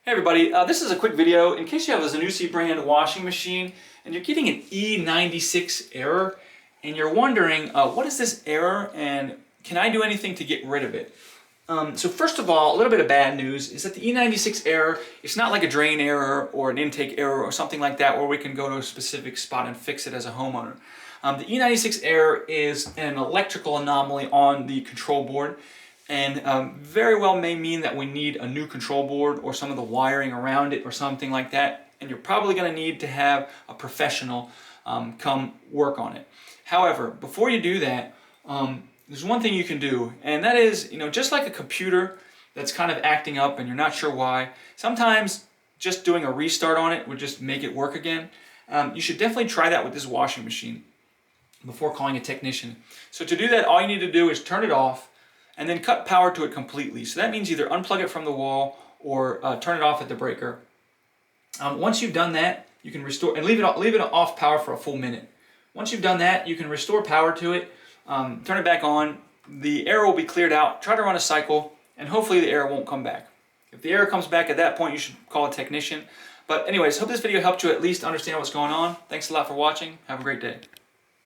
Hey everybody, this is a quick video in case you have a Zanussi brand washing machine and you're getting an E96 error and you're wondering what is this error and can I do anything to get rid of it? So first of all, a little bit of bad news is that the E96 error, it's not like a drain error or an intake error or something like that where we can go to a specific spot and fix it as a homeowner. The E96 error is an electrical anomaly on the control board. And very well may mean that we need a new control board or some of the wiring around it or something like that. And you're probably going to need to have a professional come work on it. However, before you do that, there's one thing you can do, and that is, just like a computer that's kind of acting up and you're not sure why, sometimes just doing a restart on it would just make it work again. You should definitely try that with this washing machine before calling a technician. So to do that, all you need to do is turn it off and then cut power to it completely. So that means either unplug it from the wall or turn it off at the breaker. Once you've done that, you can restore and leave it off power for a full minute. Once you've done that, you can restore power to it, turn it back on. The error will be cleared out. Try to run a cycle, and hopefully the error won't come back. If the error comes back at that point, you should call a technician. But anyways, hope this video helped you at least understand what's going on. Thanks a lot for watching. Have a great day.